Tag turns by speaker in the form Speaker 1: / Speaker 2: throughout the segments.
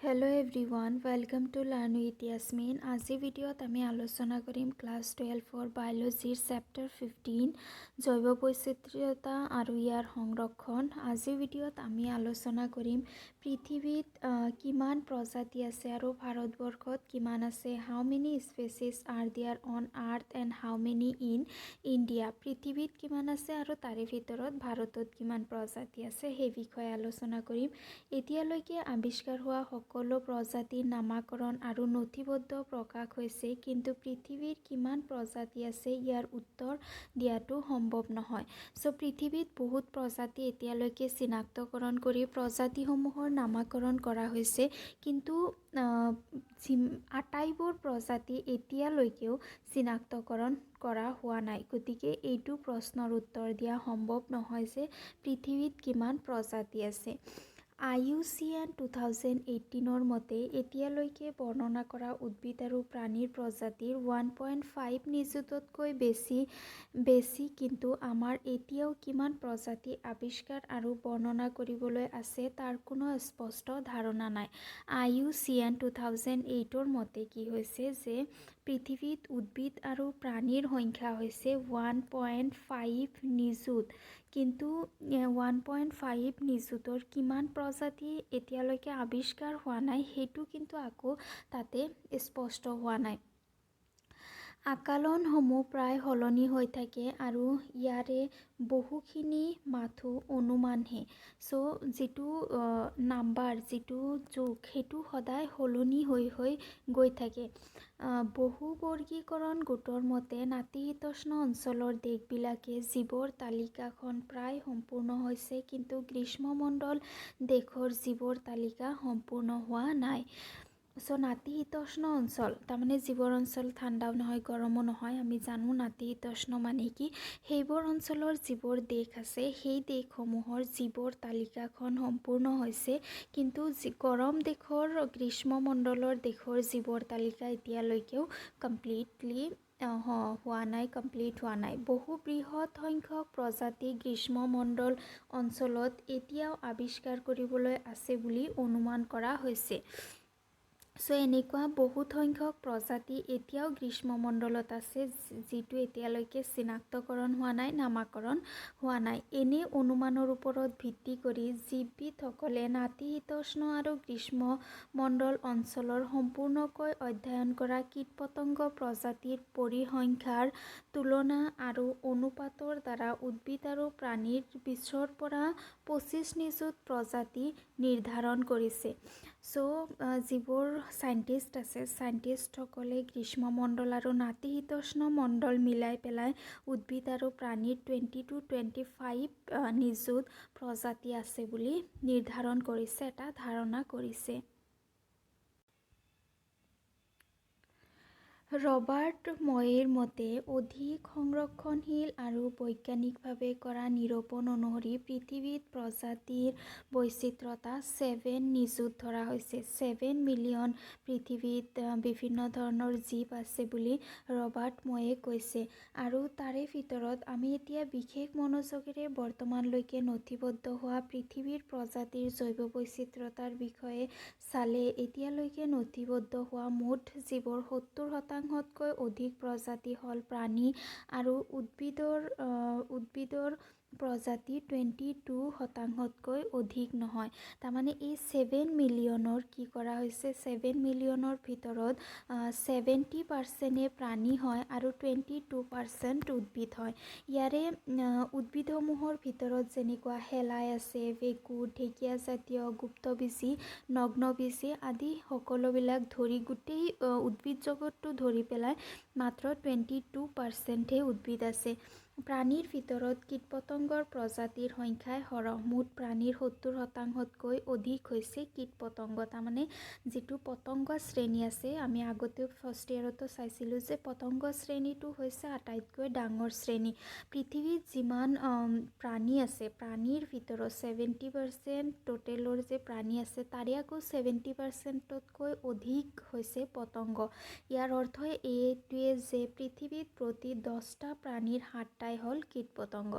Speaker 1: Hello everyone, welcome to learn with Yasmin. আজি ভিডিঅ'ত আমি আলোচনা কৰিম ক্লাছ 12 বায়োলজিৰ চেপ্টাৰ 15 জৈৱ বৈচিত্ৰ্যতা আৰু ইয়াৰ সংৰক্ষণ। আজি ভিডিঅ'ত আমি আলোচনা কৰিম পৃথিৱীত কিমান প্ৰজাতি আছে আৰু ভাৰতবৰ্ষত কিমান আছে। How many species are there on earth and how many in India. পৃথিৱীত কিমান আছে আৰু তাৰে ভিতৰত ভাৰতত কিমান প্ৰজাতি আছে সেই বিষয়ে আলোচনা কৰিম। এতিয়ালৈকে আৱিষ্কাৰ হোৱা সকলো প্ৰজাতিৰ নামাকৰণ আৰু নথিবদ্ধ প্ৰকাশ হৈছে, কিন্তু পৃথিৱীৰ কিমান প্ৰজাতি আছে ইয়াৰ উত্তৰ দিয়াটো সম্ভৱ নহয়। পৃথিৱীত বহুত প্ৰজাতি এতিয়ালৈকে চিনাক্তকৰণ কৰি প্ৰজাতিসমূহৰ নামাকৰণ কৰা হৈছে, কিন্তু আটাইবোৰ প্ৰজাতি এতিয়ালৈকেও চিনাক্তকৰণ কৰা হোৱা নাই। গতিকে এইটো প্ৰশ্নৰ উত্তৰ দিয়া সম্ভৱ নহয় যে পৃথিৱীত কিমান প্ৰজাতি আছে। IUCN 2018 মতে এতিয়ালৈকে বৰ্ণনা কৰা উদ্ভিদ আৰু প্ৰাণীৰ প্ৰজাতিৰ 1.5 নিযুততকৈ বেছি, কিন্তু আমাৰ এতিয়াও কিমান প্ৰজাতি আৱিষ্কাৰ আৰু বৰ্ণনা কৰিবলৈ আছে তাৰ কোনো স্পষ্ট ধাৰণা নাই। IUCN 2008 মতে কি হৈছে যে পৃথিৱীত উদ্ভিদ আৰু প্ৰাণীৰ সংখ্যা হৈছে 1.5 নিযুত, কিন্তু 1.5 নিযুতৰ কিমান প্ৰজাতি এতিয়ালৈকে আৱিষ্কাৰ হোৱা নাই সেইটো কিন্তু আকৌ তাতে স্পষ্ট হোৱা নাই। আকালনসমূহ প্ৰায় সলনি হৈ থাকে আৰু ইয়াৰে বহুখিনি মাথো অনুমানহে। যিটো নাম্বাৰ, যিটো জোখ সেইটো সদায় সলনি হৈ গৈ থাকে। বহু বৰ্গীকৰণ গোটৰ মতে নাতিশীতোষ্ণ অঞ্চলৰ দেশবিলাকে জীৱৰ তালিকাখন প্ৰায় সম্পূৰ্ণ হৈছে, কিন্তু গ্ৰীষ্মমণ্ডল দেশৰ জীৱৰ তালিকা সম্পূৰ্ণ হোৱা নাই। নাতিশীতোষ্ণ অঞ্চল তাৰমানে যিবোৰ অঞ্চল ঠাণ্ডাও নহয় গৰমো নহয়, আমি জানো নাতিশীতোষ্ণ মানে কি। সেইবোৰ অঞ্চলৰ যিবোৰ দেশ আছে সেই দেশসমূহৰ জীৱৰ তালিকাখন সম্পূৰ্ণ হৈছে, কিন্তু গৰম দেশৰ গ্ৰীষ্মমণ্ডলৰ দেশৰ জীৱৰ তালিকা এতিয়ালৈকেও কমপ্লিট হোৱা নাই। বহু বৃহৎ সংখ্যক প্ৰজাতি গ্ৰীষ্মমণ্ডল অঞ্চলত এতিয়াও আৱিষ্কাৰ কৰিবলৈ আছে বুলি অনুমান কৰা হৈছে। এনেকুৱা বহুত সংখ্যক প্ৰজাতি এতিয়াও গ্ৰীষ্মমণ্ডলত আছে যিটো এতিয়ালৈকে চিনাক্তকৰণ হোৱা নাই, নামাকৰণ হোৱা নাই। এনে অনুমানৰ ওপৰত ভিত্তি কৰি জীৱবিদসকলে নাতিশীতোষ্ণ আৰু গ্ৰীষ্মমণ্ডল অঞ্চলৰ সম্পূৰ্ণকৈ অধ্যয়ন কৰা কীট-পতংগ প্ৰজাতিৰ পৰিসংখ্যাৰ তুলনা আৰু অনুপাতৰ দ্বাৰা উদ্ভিদ আৰু প্ৰাণীৰ 20ৰ পৰা 25 নিযুত প্ৰজাতি নিৰ্ধাৰণ কৰিছে। যিবোৰ চাইণ্টিষ্ট আছে, চাইণ্টিষ্টসকলে গ্ৰীষ্মমণ্ডল আৰু নাতিশীতোষ্ণ মণ্ডল মিলাই পেলাই উদ্ভিদ আৰু প্ৰাণীৰ 20 to 25 নিযুত প্ৰজাতি আছে বুলি নিৰ্ধাৰণ কৰিছে, এটা ধাৰণা কৰিছে। ৰবাৰ্ট ময়েৰ মতে অধিক সংৰক্ষণশীল আৰু বৈজ্ঞানিকভাৱে কৰা নিৰূপণ অনুসৰি পৃথিৱীত প্ৰজাতিৰ বৈচিত্ৰ্যতা 7 নিযুত ধৰা হৈছে। 7 মিলিয়ন পৃথিৱীত বিভিন্ন ধৰণৰ জীৱ আছে বুলি ৰবাৰ্ট ময়ে কৈছে। আৰু তাৰে ভিতৰত আমি এতিয়া বিশেষ মনোযোগেৰে বৰ্তমানলৈকে নথিবদ্ধ হোৱা পৃথিৱীৰ প্ৰজাতিৰ জৈৱ বৈচিত্ৰ্যতাৰ বিষয়ে চালে এতিয়ালৈকে নথিবদ্ধ হোৱা মুঠ জীৱৰ 70%তকৈ অধিক প্ৰজাতি হ'ল প্ৰাণী আৰু উদ্ভিদৰ প্ৰজাতি 22%তকৈ অধিক নহয়। তাৰমানে এই 7 মিলিয়নৰ কি কৰা হৈছে, 7 মিলিয়নৰ ভিতৰত 70% প্ৰাণী হয় আৰু 22% উদ্ভিদ হয়। ইয়াৰে উদ্ভিদসমূহৰ ভিতৰত যেনেকুৱা শেলাই আছে, ভেঁকুৰ, ঢেকীয়াজাতীয়, গুপ্তবীজী, নগ্নবীজী আদি সকলোবিলাক ধৰি গোটেই উদ্ভিদ জগতটো ধৰি পেলাই মাত্ৰ 22%হে উদ্ভিদ আছে। প্ৰাণীৰ ভিতৰত কীট-পতংগৰ প্ৰজাতিৰ সংখ্যাই সৰহ। মুঠ প্ৰাণীৰ 70%তকৈ অধিক হৈছে কীট-পতংগ। তাৰমানে যিটো পতংগ শ্ৰেণী আছে, আমি আগতেও ফাৰ্ষ্ট ইয়াৰতো চাইছিলোঁ যে পতংগ শ্ৰেণীটো হৈছে আটাইতকৈ ডাঙৰ শ্ৰেণী। পৃথিৱীত যিমান প্ৰাণী আছে, প্ৰাণীৰ ভিতৰত 70% টোটেলৰ যে প্ৰাণী আছে তাৰে আকৌ 70%তকৈ অধিক হৈছে পতংগ। ইয়াৰ অৰ্থ এইটোৱে যে পৃথিৱীত প্ৰতি 10টা প্ৰাণীৰ 7টাই হ'ল কীট-পতংগ।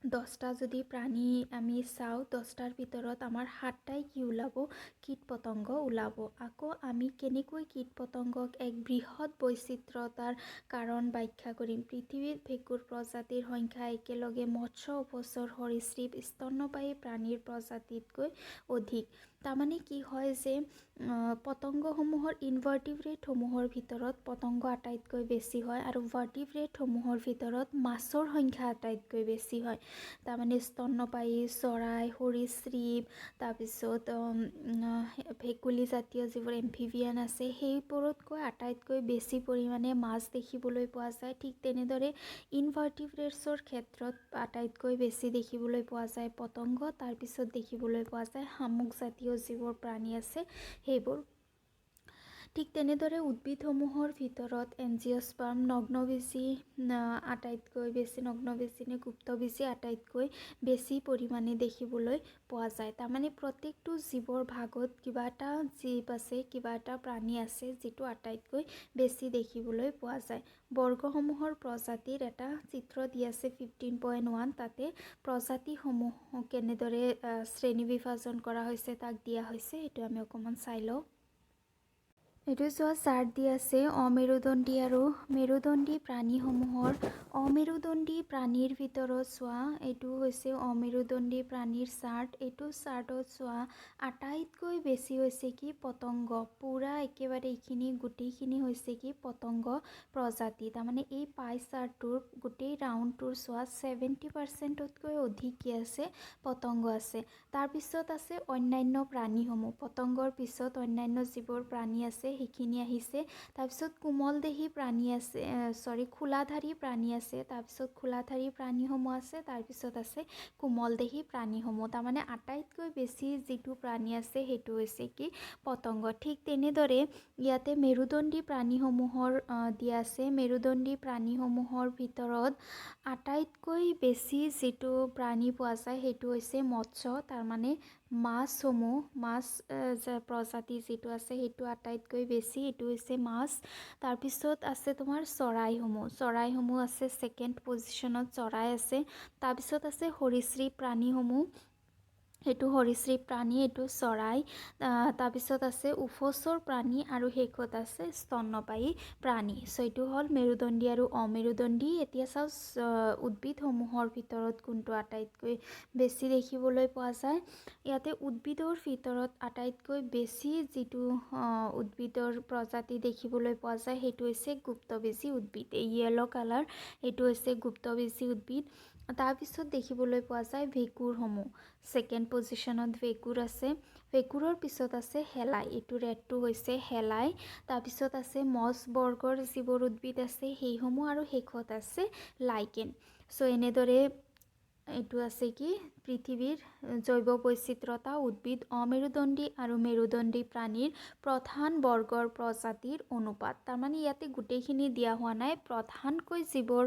Speaker 1: 10টা যদি প্ৰাণী আমি চাওঁ 10টাৰ ভিতৰত আমাৰ 7টাই কি ওলাব কীট পতংগ ওলাব। আকৌ আমি কেনেকৈ কীট পতংগক এক বৃহৎ বৈচিত্ৰতাৰ কাৰণ ব্যাখ্যা কৰিম। পৃথিৱীত ভেঁকুৰ প্ৰজাতিৰ সংখ্যা একেলগে মৎস্য উভচৰ সৰীসৃপ স্তন্যপায়ী প্ৰাণীৰ প্ৰজাতিতকৈ অধিক। তাৰমানে কি হয় যে পতংগসমূহৰ ইনভাৰ্টিব্ৰেটসমূহৰ ভিতৰত পতংগ আটাইতকৈ বেছি হয় আৰু ভাৰ্টিব্ৰেটসমূহৰ ভিতৰত মাছৰ সংখ্যা আটাইতকৈ বেছি হয়। তাৰমানে স্তন্যপায়ী চৰাই সৰীসৃপ তাৰপিছত ভেকুলী জাতীয় যিবোৰ এম্ফিবিয়ান আছে সেইবোৰতকৈ আটাইতকৈ বেছি পৰিমাণে মাছ দেখিবলৈ পোৱা যায়। ঠিক তেনেদৰে ইনভাৰ্টিব্ৰেটছৰ ক্ষেত্ৰত আটাইতকৈ বেছি দেখিবলৈ পোৱা যায় পতংগ, তাৰপিছত দেখিবলৈ পোৱা যায় শামুক জাতীয় যিবোৰ প্ৰাণী আছে সেইবোৰ। ঠিক তেনেদৰে উদ্ভিদসমূহৰ ভিতৰত এনজিঅস্পাৰ্ম নগ্নবীজী আটাইতকৈ বেছি, নগ্নবীজী নে গুপ্তবীজী আটাইতকৈ বেছি পৰিমাণে দেখিবলৈ পোৱা যায়। তাৰমানে প্ৰত্যেকটো জীৱৰ ভাগত কিবা এটা জীৱ আছে, কিবা এটা প্ৰাণী আছে যিটো আটাইতকৈ বেছি দেখিবলৈ পোৱা যায়। বৰ্গসমূহৰ প্ৰজাতিৰ এটা চিত্ৰ দি আছে 15.1, তাতে প্ৰজাতিসমূহ কেনেদৰে শ্ৰেণী বিভাজন কৰা হৈছে তাক দিয়া হৈছে, এইটো আমি অকণমান চাই লওঁ। এইটো চোৱা চাৰ্ট দি আছে অমেৰুদণ্ডী আৰু মেৰুদণ্ডী প্ৰাণীসমূহৰ। অমেৰুদণ্ডী প্ৰাণীৰ ভিতৰত চোৱা এইটো হৈছে অমেৰুদণ্ডী প্ৰাণীৰ চাৰ্ট। এইটো চাৰ্টত চোৱা আটাইতকৈ বেছি হৈছে কি পতংগ, পুৰা একেবাৰে এইখিনি গোটেইখিনি হৈছে কি পতংগ প্ৰজাতি। তাৰমানে এই পাই চাৰ্টটোৰ গোটেই ৰাউণ্ডটোৰ চোৱা 70%তকৈ অধিক কি আছে পতংগ আছে। তাৰপিছত আছে অন্যান্য প্ৰাণীসমূহ, পতংগৰ পিছত অন্যান্য যিবোৰ প্ৰাণী আছে সেইখিনি আহিছে। তাৰপিছত কোমলদেহী প্ৰাণী আছে, খোলাধাৰী প্ৰাণী আছে, তাৰপিছত খোলাধাৰী প্ৰাণীসমূহ আছে, তাৰপিছত আছে কোমলদেহী প্ৰাণীসমূহ। তাৰমানে আটাইতকৈ বেছি যিটো প্ৰাণী আছে সেইটো হৈছে কি পতংগ। ঠিক তেনেদৰে ইয়াতে মেৰুদণ্ডী প্ৰাণীসমূহৰ দিয়া আছে। মেৰুদণ্ডী প্ৰাণীসমূহৰ ভিতৰত আটাইতকৈ বেছি যিটো প্ৰাণী পোৱা যায় সেইটো হৈছে মৎস্য। তাৰমানে মাছ প্ৰজাতি যিটো আছে সেইটো আটাইতকৈ বেছি, এইটো হৈছে মাছ। তাৰপিছত আছে তোমাৰ চৰাইসমূহ আছে ছেকেণ্ড পজিশ্যনত, চৰাই আছে। তাৰপিছত আছে সৰীসৃপ প্ৰাণীসমূহ, সেইটো সৰীসৃপ প্ৰাণী, এইটো চৰাই। তাৰপিছত আছে উভচৰ প্ৰাণী আৰু শেষত আছে স্তন্যপায়ী প্ৰাণী। চ' এইটো হ'ল মেৰুদণ্ডী আৰু অমেৰুদণ্ডী। এতিয়া চাওঁ উদ্ভিদসমূহৰ ভিতৰত কোনটো আটাইতকৈ বেছি দেখিবলৈ পোৱা যায়। ইয়াতে উদ্ভিদৰ ভিতৰত আটাইতকৈ বেছি যিটো উদ্ভিদৰ প্ৰজাতি দেখিবলৈ পোৱা যায় সেইটো হৈছে গুপ্তবীজী উদ্ভিদ। এই য়েল্ল' কালাৰ এইটো হৈছে গুপ্তবীজী উদ্ভিদ। তাৰপিছত দেখিবলৈ পোৱা যায় ভেঁকুৰসমূহ, ছেকেণ্ড পজিশ্যনত ভেঁকুৰ আছে। ভেঁকুৰৰ পিছত আছে শেলাই, এইটো ৰেডটো হৈছে শেলাই। তাৰপিছত আছে মছ বৰ্গৰ যিবোৰ উদ্ভিদ আছে সেইসমূহ আৰু শেষত আছে লাইকেন। চ' এনেদৰে এইটো আছে কি পৃথিৱীৰ জৈৱ বৈচিত্ৰতা, উদ্ভিদ, অমেৰুদণ্ডী আৰু মেৰুদণ্ডী প্ৰাণীৰ প্ৰধান বৰ্গৰ প্ৰজাতিৰ অনুপাত। তাৰমানে ইয়াতে গোটেইখিনি দিয়া হোৱা নাই, প্ৰধানকৈ যিবোৰ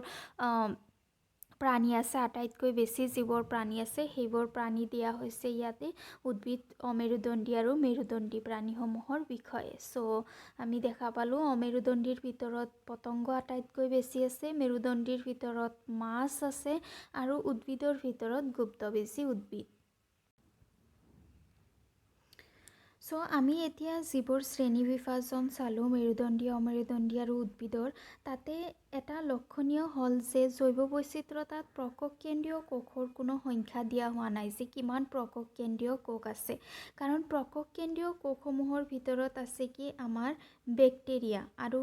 Speaker 1: প্ৰাণী আছে, আটাইতকৈ বেছি যিবোৰ প্ৰাণী আছে সেইবোৰ প্ৰাণী দিয়া হৈছে ইয়াতে উদ্ভিদ, অমেৰুদণ্ডী আৰু মেৰুদণ্ডী প্ৰাণীসমূহৰ বিষয়ে। চ' আমি দেখা পালোঁ অমেৰুদণ্ডীৰ ভিতৰত পতংগ আটাইতকৈ বেছি আছে, মেৰুদণ্ডীৰ ভিতৰত মাছ আছে আৰু উদ্ভিদৰ ভিতৰত গুপ্তবীজী উদ্ভিদ। চ' আমি এতিয়া যিবোৰ শ্ৰেণী বিভাজন চালোঁ মেৰুদণ্ডী, অমেৰুদণ্ডী আৰু উদ্ভিদৰ, তাতে এটা লক্ষণীয় হ'ল যে জৈৱ বৈচিত্ৰতাত প্ৰকক কেন্দ্ৰীয় কোষৰ কোনো সংখ্যা দিয়া হোৱা নাই যে কিমান প্ৰকক কেন্দ্ৰীয় কোষ আছে। কাৰণ প্ৰকক কেন্দ্ৰীয় কোষসমূহৰ ভিতৰত আছে কি আমাৰ বেক্টেৰিয়া, আৰু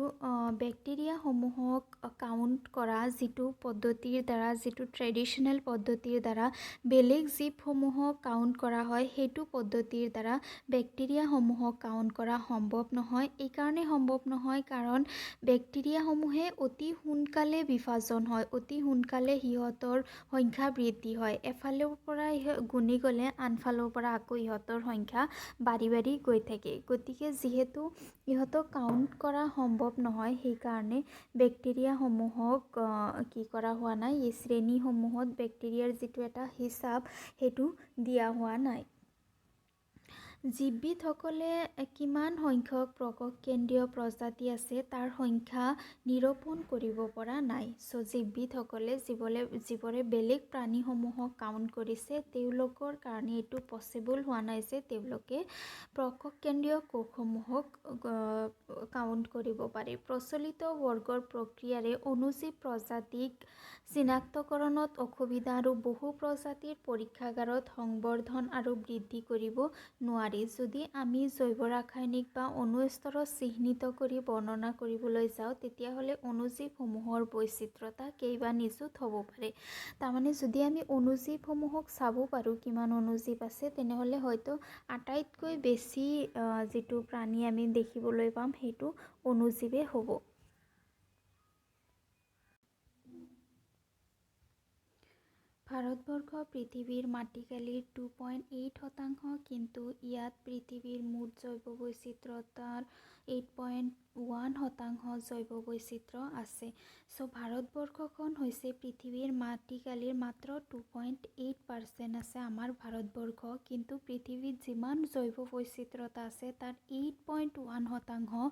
Speaker 1: বেক্টেৰিয়াসমূহক কাউণ্ট কৰা যিটো পদ্ধতিৰ দ্বাৰা, যিটো ট্ৰেডিশ্যনেল পদ্ধতিৰ দ্বাৰা বেলেগ জীৱসমূহক কাউণ্ট কৰা হয় সেইটো পদ্ধতিৰ দ্বাৰা বেক্টেৰিয়াসমূহক কাউণ্ট কৰা সম্ভৱ নহয়। এইকাৰণে সম্ভৱ নহয় কাৰণ বেক্টেৰিয়াসমূহে অতি সোনকালে বিভাজন হয়, অতি সোনকালে সিহঁতৰ সংখ্যা বৃদ্ধি হয়। এফালৰ পৰা গুণি গ'লে আনফালৰ পৰা আকৌ ইহঁতৰ সংখ্যা বাঢ়ি বাঢ়ি গৈ থাকে। গতিকে যিহেতু ইহঁতক কাউণ্ট কৰা সম্ভৱ নহয় সেইকাৰণে বেক্টেৰিয়াসমূহক কি কৰা হোৱা নাই, এই শ্ৰেণীসমূহত বেক্টেৰিয়াৰ যিটো এটা হিচাপ সেইটো দিয়া হোৱা নাই। জীৱবিদসকলে কিমান সংখ্যক প্ৰককেন্দ্ৰীয় প্ৰজাতি আছে তাৰ সংখ্যা নিৰূপণ কৰিব পৰা নাই। চ' জীৱবিদসকলে যিবোৰে বেলেগ প্ৰাণীসমূহক কাউণ্ট কৰিছে তেওঁলোকৰ কাৰণে এইটো পচিবল হোৱা নাই যে তেওঁলোকে প্ৰককেন্দ্ৰীয় কোষসমূহক কাউণ্ট কৰিব পাৰে। প্ৰচলিত বৰ্গৰ প্ৰক্ৰিয়াৰে অনুজীৱ প্ৰজাতিক চিনাক্তকৰণত অসুবিধা আৰু বহু প্ৰজাতিৰ পৰীক্ষাগাৰত সংবৰ্ধন আৰু বৃদ্ধি কৰিব নোৱাৰি। যদি আমি জৈৱ ৰাসায়নিক বা অণু স্তৰত চিহ্নিত কৰি বৰ্ণনা কৰিবলৈ যাওঁ তেতিয়াহ'লে অণুজীৱসমূহৰ বৈচিত্ৰতা কেইবা নিযুত হ'ব পাৰে। তাৰমানে যদি আমি অণুজীৱসমূহক চাব পাৰোঁ কিমান অণুজীৱ আছে তেনেহ'লে হয়তো আটাইতকৈ বেছি যিটো প্ৰাণী আমি দেখিবলৈ পাম সেইটো অণুজীৱে হ'ব। ভাৰতবৰ্ষ পৃথিৱীৰ মাটিকালিৰ 2.8%, কিন্তু ইয়াত পৃথিৱীৰ মুঠ জৈৱ বৈচিত্ৰতাৰ 8.1% জৈৱ বৈচিত্ৰ্য আছে। চ' ভাৰতবৰ্ষখন হৈছে পৃথিৱীৰ মাটিকালিৰ মাত্ৰ 2.8% আছে আমাৰ ভাৰতবৰ্ষ, কিন্তু পৃথিৱীত যিমান জৈৱ বৈচিত্ৰতা আছে তাৰ 8.1%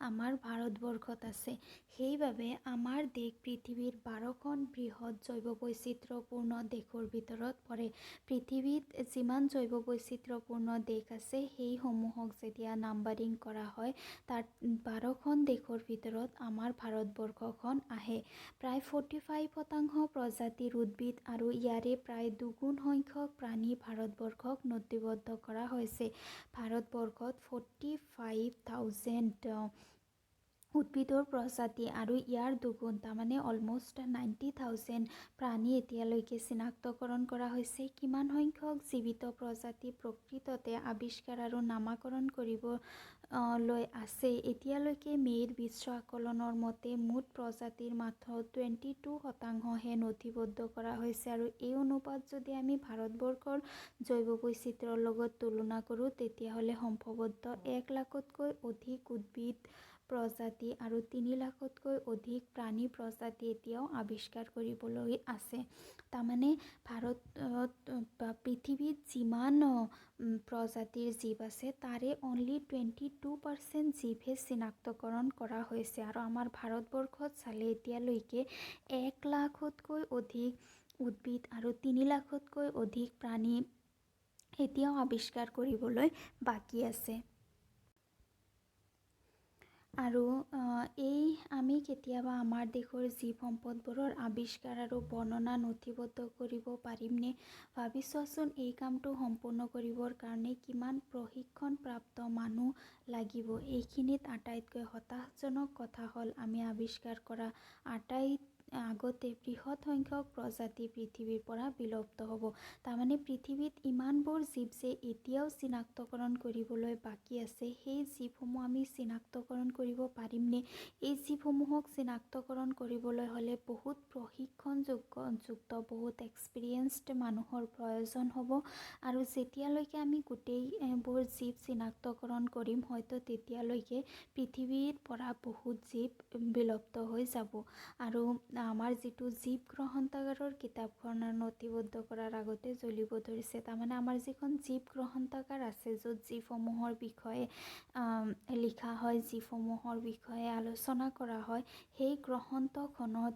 Speaker 1: আমাৰ ভাৰতবৰ্ষত আছে। সেইবাবে আমাৰ দেশ পৃথিৱীৰ 12খন বৃহৎ জৈৱ বৈচিত্ৰ্যপূৰ্ণ দেশৰ ভিতৰত পৰে। পৃথিৱীত যিমান জৈৱ বৈচিত্ৰ্যপূৰ্ণ দেশ আছে সেইসমূহক যেতিয়া নাম্বাৰিং কৰা হয় তাত 12খন দেশৰ ভিতৰত আমাৰ ভাৰতবৰ্ষখন আহে। প্ৰায় 45% প্ৰজাতিৰ উদ্ভিদ আৰু ইয়াৰে প্ৰায় দুগুণ সংখ্যক প্ৰাণী ভাৰতবৰ্ষক নথিবদ্ধ কৰা হৈছে। ভাৰতবৰ্ষত 45,000 উদ্ভিদৰ প্ৰজাতি আৰু ইয়াৰ দুগুণ তাৰমানে অলমষ্ট 90,000 প্ৰাণী এতিয়ালৈকে চিনাক্তকৰণ কৰা হৈছে। কিমান সংখ্যক জীৱিত প্ৰজাতি প্ৰকৃততে আৱিষ্কাৰ আৰু নামাকৰণ কৰিবলৈ আছে এতিয়ালৈকে মে'ৰ বিশ্ব আকলনৰ মতে মুঠ প্ৰজাতিৰ মাত্ৰ 22%হে নথিবদ্ধ কৰা হৈছে, আৰু এই অনুপাত যদি আমি ভাৰতবৰ্ষৰ জৈৱ বৈচিত্ৰ্যৰ লগত তুলনা কৰোঁ তেতিয়াহ'লে সম্ভৱতঃ 1 লাখতকৈ অধিক উদ্ভিদ প্ৰজাতি আৰু 3 লাখতকৈ অধিক প্ৰাণী প্ৰজাতি এতিয়াও আৱিষ্কাৰ কৰিবলৈ আছে। তাৰমানে পৃথিৱীত যিমান প্ৰজাতিৰ জীৱ আছে তাৰে অনলি 22% জীৱহে চিনাক্তকৰণ কৰা হৈছে, আৰু আমাৰ ভাৰতবৰ্ষত চালে এতিয়ালৈকে 1 লাখতকৈ অধিক উদ্ভিদ আৰু 3 লাখতকৈ অধিক প্ৰাণী এতিয়াও আৱিষ্কাৰ কৰিবলৈ বাকী আছে। আৰু আমি কেতিয়াবা আমাৰ দেশৰ জীৱ সম্পদবোৰৰ আৱিষ্কাৰ আৰু বৰ্ণনা নথিবদ্ধ কৰিব পাৰিমনে? ভাবি চোৱাচোন, এই কামটো সম্পূৰ্ণ কৰিবৰ কাৰণে কিমান প্ৰশিক্ষণপ্ৰাপ্ত মানুহ লাগিব। এইখিনিত আটাইতকৈ হতাশজনক কথা হ'ল আমি আৱিষ্কাৰ কৰা আগতে বৃহৎ সংখ্যক প্ৰজাতি পৃথিৱীৰ পৰা বিলুপ্ত হ'ব। তাৰমানে পৃথিৱীত ইমানবোৰ জীৱ যে এতিয়াও চিনাক্তকৰণ কৰিবলৈ বাকী আছে, সেই জীৱসমূহ আমি চিনাক্তকৰণ কৰিব পাৰিমনে? এই জীৱসমূহক চিনাক্তকৰণ কৰিবলৈ হ'লে বহুত প্ৰশিক্ষণযুক্ত বহুত এক্সপিৰিয়েঞ্চড মানুহৰ প্ৰয়োজন হ'ব, আৰু যেতিয়ালৈকে আমি গোটেইবোৰ জীৱ চিনাক্তকৰণ কৰিম হয়তো তেতিয়ালৈকে পৃথিৱীৰ পৰা বহুত জীৱ বিলুপ্ত হৈ যাব। আৰু আমাৰ যিটো জীৱ গ্ৰন্থাগাৰৰ কিতাপখন নথিবদ্ধ কৰাৰ আগতে জ্বলিব ধৰিছে। তাৰমানে আমাৰ যিখন জীৱ গ্ৰন্থাগাৰ আছে য'ত জীৱসমূহৰ বিষয়ে লিখা হয়, জীৱসমূহৰ বিষয়ে আলোচনা কৰা হয়, সেই গ্ৰন্থখনত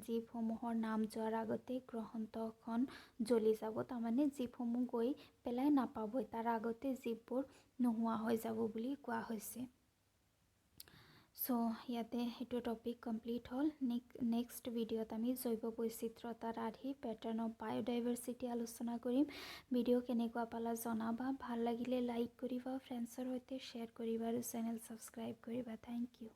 Speaker 1: জীৱসমূহৰ নাম যোৱাৰ আগতে গ্ৰন্থখন জ্বলি যাব। তাৰমানে জীৱসমূহ গৈ পেলাই নাপাবই, তাৰ আগতে জীৱবোৰ নোহোৱা হৈ যাব বুলি কোৱা হৈছে। চ' ইয়াতে সেইটো টপিক কমপ্লিট হ'ল। নেক্সট ভিডিঅ'ত আমি জৈৱ বৈচিত্ৰতাৰ আৰ্হি পেটাৰ্ণ অফ বায়'ডাইভাৰ্চিটি আলোচনা কৰিম। ভিডিঅ' কেনেকুৱা পালা জনাবা, ভাল লাগিলে লাইক কৰিবা, ফ্ৰেণ্ডছৰ সৈতে শ্বেয়াৰ কৰিবা আৰু চেনেল ছাবস্ক্ৰাইব কৰিবা। Thank U.